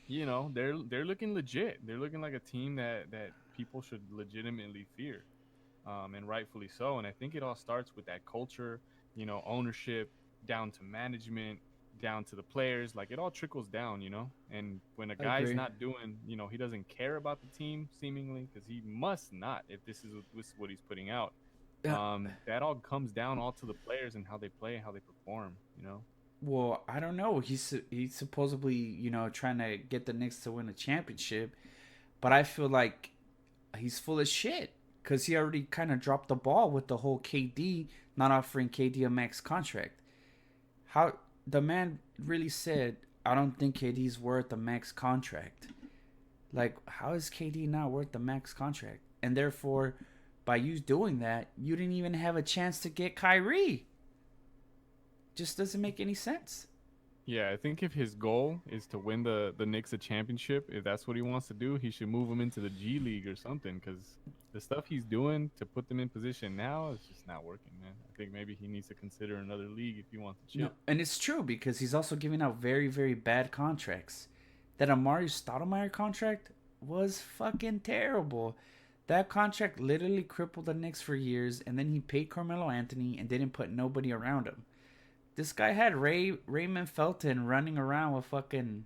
they're looking legit. They're looking like a team that people should legitimately fear, and rightfully so. And I think it all starts with that culture, ownership, down to management, down to the players. Like it all trickles down, And when a I guy's agree. not doing, he doesn't care about the team seemingly because he must not if this is what he's putting out. Uh, That all comes down all to the players and how they play, how they perform. well, I don't know. He's supposedly trying to get the Knicks to win a championship, but I feel like he's full of shit because he already kind of dropped the ball with the whole KD not offering KD a max contract. How the man really said, I don't think KD's worth a max contract. Like, how is KD not worth the max contract? And therefore, by you doing that, you didn't even have a chance to get Kyrie. Just doesn't make any sense. Yeah, I think if his goal is to win the Knicks a championship, if that's what he wants to do, he should move them into the G League or something. Because the stuff he's doing to put them in position now is just not working, man. I think maybe he needs to consider another league if he wants to No, chip. and it's true because he's also giving out very, very bad contracts. That Amari Stoudemire contract was fucking terrible. That contract literally crippled the Knicks for years, and then he paid Carmelo Anthony and didn't put nobody around him. This guy had Raymond Felton running around with fucking,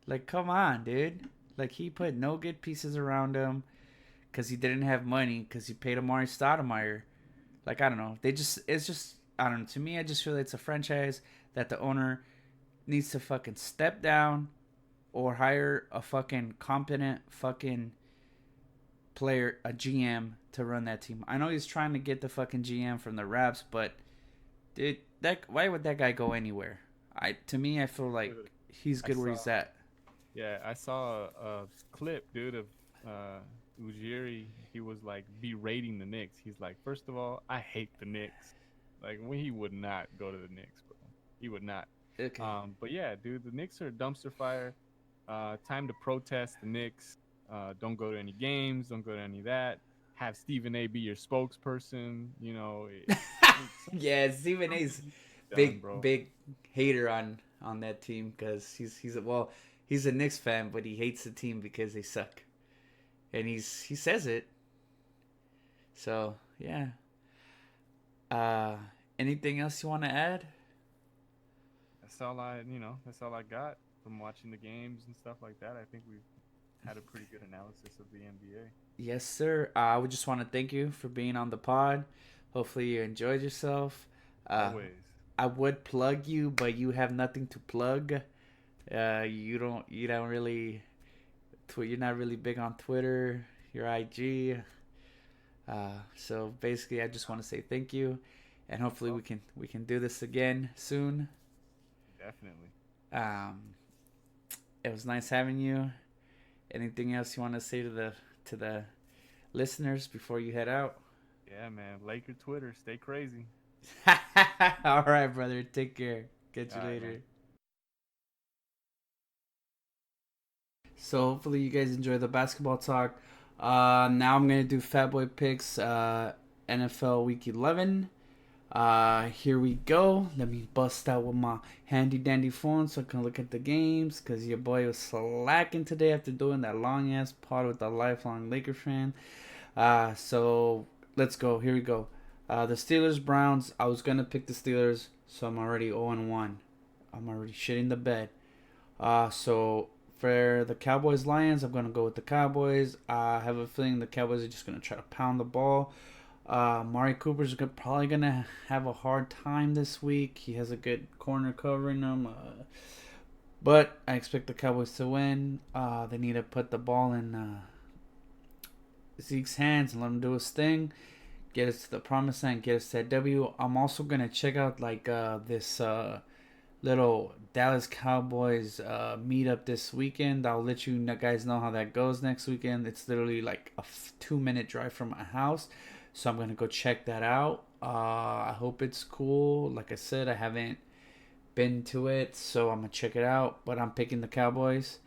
like, come on, dude. Like, he put no good pieces around him because he didn't have money because he paid Amari Stoudemire. Like, I don't know. It's just, I don't know. To me, I just feel like it's a franchise that the owner needs to fucking step down or hire a fucking competent fucking player, a GM, to run that team. I know he's trying to get the fucking GM from the Raps, but dude, that why would that guy go anywhere? To me, I feel like Dude, he's I good where he's saw, at. yeah, I saw a clip, dude, of Ujiri. He was like berating the Knicks. He's like, first of all, I hate the Knicks. Like, he would not go to the Knicks, bro. He would not. Okay. But yeah, dude, the Knicks are a dumpster fire. Time to protest the Knicks. Don't go to any games. Don't go to any of that. Have Stephen A. be your spokesperson. Yeah, Stephen A's Something needs to be done, big bro. big hater on that team because he's a Knicks fan, but he hates the team because they suck, and he says it. So yeah. Uh, anything else you want to add? That's all I got from watching the games and stuff like that. I think we've had a pretty good analysis of the NBA. Yes, sir. I would just want to thank you for being on the pod. Hopefully you enjoyed yourself. Uh, Always. I would plug you, but you have nothing to plug. You don't really, you're not really big on Twitter, your IG. So basically, I just want to say thank you, and hopefully Well, we can do this again soon. Definitely. Um, it was nice having you. Anything else you want to say to the listeners before you head out? Yeah, man. Laker Twitter, stay crazy. All right, brother. Take care. Catch All you right, man. later. So hopefully you guys enjoy the basketball talk. Now I'm gonna do Fat Boy picks. NFL Week 11. Here we go. Let me bust out with my handy dandy phone so I can look at the games. Cause your boy was slacking today after doing that long ass pod with a lifelong Laker fan. So let's go. Here we go. The Steelers Browns. I was gonna pick the Steelers, so I'm already 0-1. I'm already shitting the bed. So for the Cowboys Lions, I'm gonna go with the Cowboys. I have a feeling the Cowboys are just gonna try to pound the ball. Mari Cooper's probably gonna have a hard time this week. He has a good corner covering him. But I expect the Cowboys to win. They need to put the ball in Zeke's hands and let him do his thing. Get us to the promised land. Get us to that W. I'm also gonna check out this little Dallas Cowboys meetup this weekend. I'll let you guys know how that goes next weekend. It's literally like a 2-minute drive from my house, so I'm gonna go check that out. I hope it's cool. Like I said, I haven't been to it, so I'm gonna check it out. But I'm picking the Cowboys.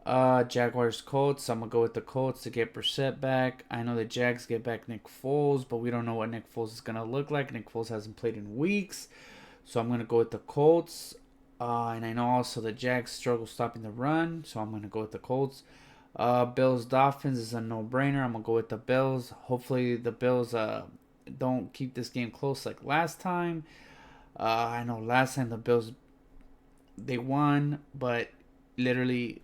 Jaguars Colts. I'm gonna go with the Colts to get Brissett back. I know the Jags get back Nick Foles, but we don't know what Nick Foles is gonna look like. Nick Foles hasn't played in weeks. So I'm going to go with the Colts. And I know also the Jags struggle stopping the run. So I'm going to go with the Colts. Bills Dolphins is a no-brainer. I'm going to go with the Bills. Hopefully the Bills don't keep this game close like last time. I know last time the Bills, they won. But literally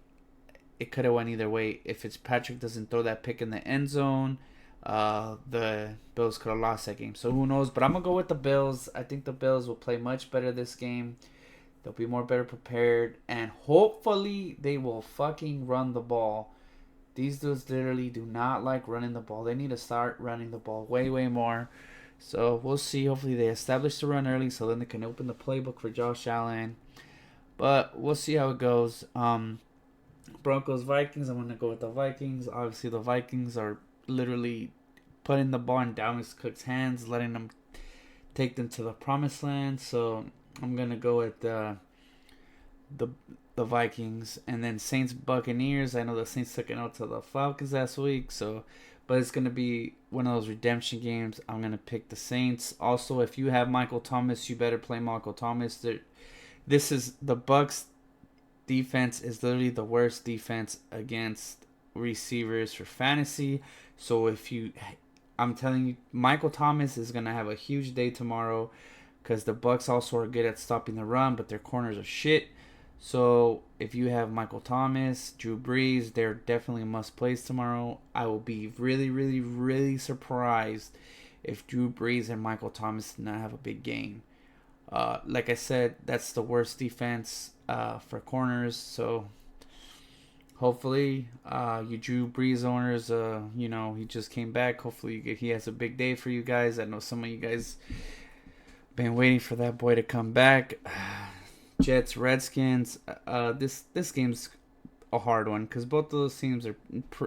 it could have went either way. If Fitzpatrick doesn't throw that pick in the end zone, the Bills could have lost that game. So who knows? But I'm gonna go with the Bills. I think the Bills will play much better this game. They'll be more better prepared, and hopefully they will fucking run the ball. These dudes literally do not like running the ball. They need to start running the ball way, way more. So we'll see. Hopefully they establish the run early, so then they can open the playbook for Josh Allen. But we'll see how it goes. Broncos Vikings. I'm gonna go with the Vikings. Obviously the Vikings are literally putting the ball in Dalvin Cook's hands, letting them take them to the promised land. So I'm gonna go with the the Vikings, and then Saints Buccaneers. I know the Saints took it out to the Falcons last week, so but it's gonna be one of those redemption games. I'm gonna pick the Saints. Also, if you have Michael Thomas, you better play Michael Thomas. This is the Bucks defense is literally the worst defense against receivers for fantasy. So I'm telling you, Michael Thomas is gonna have a huge day tomorrow because the Bucks also are good at stopping the run, but their corners are shit. So if you have Michael Thomas, Drew Brees, they're definitely must plays tomorrow. I will be really, really, really surprised if Drew Brees and Michael Thomas did not have a big game. Like I said, that's the worst defense for corners. So hopefully, you Drew Brees owners, he just came back. Hopefully, he has a big day for you guys. I know some of you guys been waiting for that boy to come back. Jets, Redskins. This game's a hard one because both of those teams are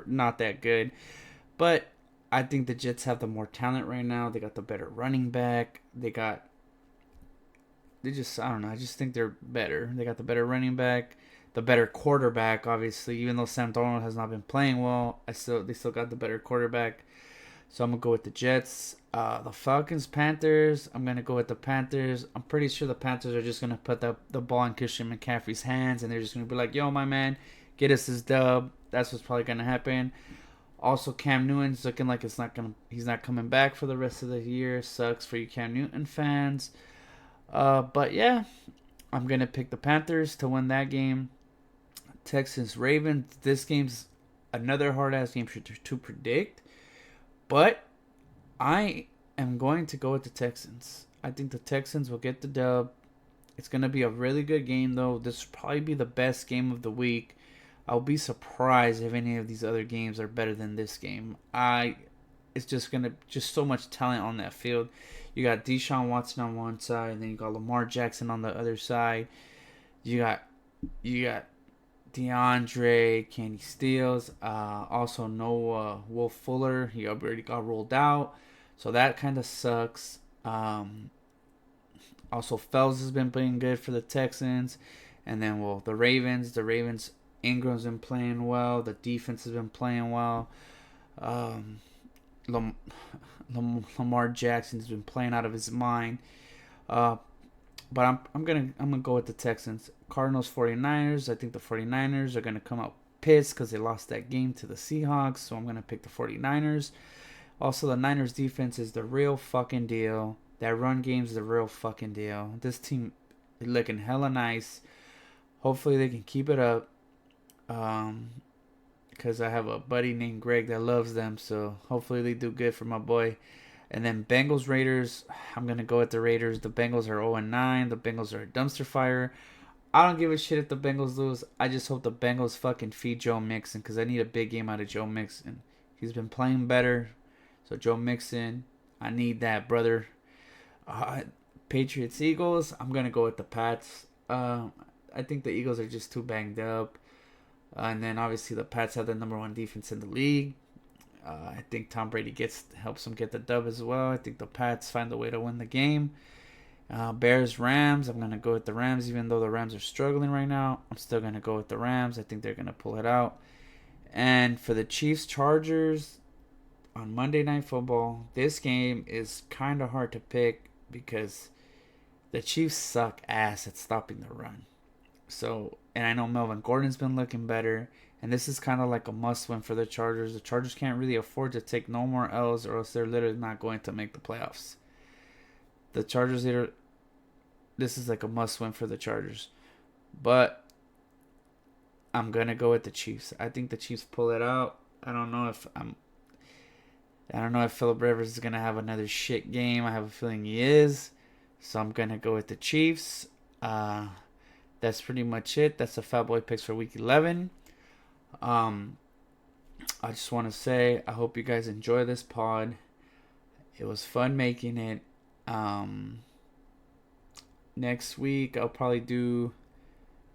not that good. But I think the Jets have the more talent right now. They got the better running back. I don't know. I just think they're better. They got the better running back, the better quarterback. Obviously, even though Sam Darnold has not been playing well, they still got the better quarterback. So I'm gonna go with the Jets. The Falcons, Panthers. I'm gonna go with the Panthers. I'm pretty sure the Panthers are just gonna put the ball in Christian McCaffrey's hands, and they're just gonna be like, "Yo, my man, get us this dub." That's what's probably gonna happen. Also, Cam Newton's looking like he's not coming back for the rest of the year. Sucks for you Cam Newton fans. But yeah, I'm gonna pick the Panthers to win that game. Texans Ravens. This game's another hard ass game to predict, but I am going to go with the Texans. I think the Texans will get the dub. It's gonna be a really good game though. This will probably be the best game of the week. I'll be surprised if any of these other games are better than this game. It's just so much talent on that field. You got Deshaun Watson on one side, and then you got Lamar Jackson on the other side. You got you got DeAndre, Candy Steals, also Noah Wolf Fuller. He already got rolled out, so that kind of sucks. Also, Fells has been playing good for the Texans, and then the Ravens. The Ravens, Ingram's been playing well. The defense has been playing well. Um, Lamar Jackson's been playing out of his mind. Uh, but I'm gonna go with the Texans. Cardinals 49ers. I think the 49ers are gonna come out pissed because they lost that game to the Seahawks. So I'm gonna pick the 49ers. Also, the Niners defense is the real fucking deal. That run game's the real fucking deal. This team is looking hella nice. Hopefully they can keep it up. Because I have a buddy named Greg that loves them. So hopefully they do good for my boy. And then Bengals Raiders. I'm gonna go with the Raiders. The Bengals are 0-9. The Bengals are a dumpster fire. I don't give a shit if the Bengals lose. I just hope the Bengals fucking feed Joe Mixon because I need a big game out of Joe Mixon. He's been playing better. So Joe Mixon, I need that, brother. Patriots Eagles. I'm gonna go with the Pats. I think the Eagles are just too banged up. And then obviously the Pats have the number one defense in the league. I think Tom Brady helps them get the dub as well. I think the Pats find a way to win the game. Bears Rams. I'm gonna go with the Rams, even though the Rams are struggling right now. I'm still gonna go with the Rams. I think they're gonna pull it out. And for the Chiefs Chargers on Monday Night Football, this game is kind of hard to pick because the Chiefs suck ass at stopping the run. So, and I know Melvin Gordon's been looking better, and this is kind of like a must-win for the Chargers. The Chargers can't really afford to take no more L's, or else they're literally not going to make the playoffs. The Chargers, this is like a must-win for the Chargers, but I'm gonna go with the Chiefs. I think the Chiefs pull it out. I don't know if Philip Rivers is gonna have another shit game. I have a feeling he is, so I'm gonna go with the Chiefs. That's pretty much it. That's the Fat Boy picks for Week 11. I just want to say I hope you guys enjoy this pod. It was fun making it. Next week I'll probably do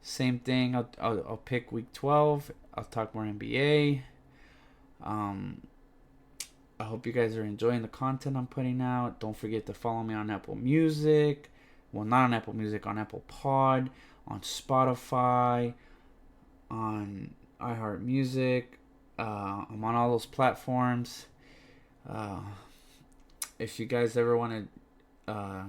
same thing. I'll pick Week 12. I'll talk more NBA. I hope you guys are enjoying the content I'm putting out. Don't forget to follow me on Apple Music. Well, not on Apple Music, on Apple Pod, on Spotify, on iHeartMusic. I'm on all those platforms. If you guys ever want to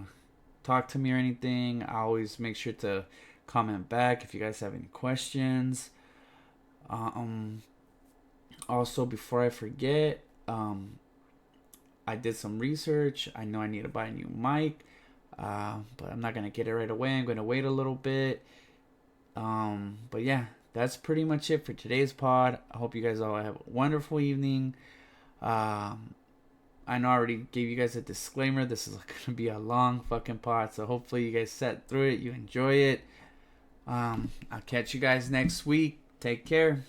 talk to me or anything, I always make sure to comment back if you guys have any questions. Also, before I forget, I did some research. I know I need to buy a new mic, but I'm not going to get it right away. I'm going to wait a little bit. But yeah, that's pretty much it for today's pod. I hope you guys all have a wonderful evening. I know I already gave you guys a disclaimer. This is going to be a long fucking pod, so hopefully you guys sat through it. You enjoy it. I'll catch you guys next week. Take care.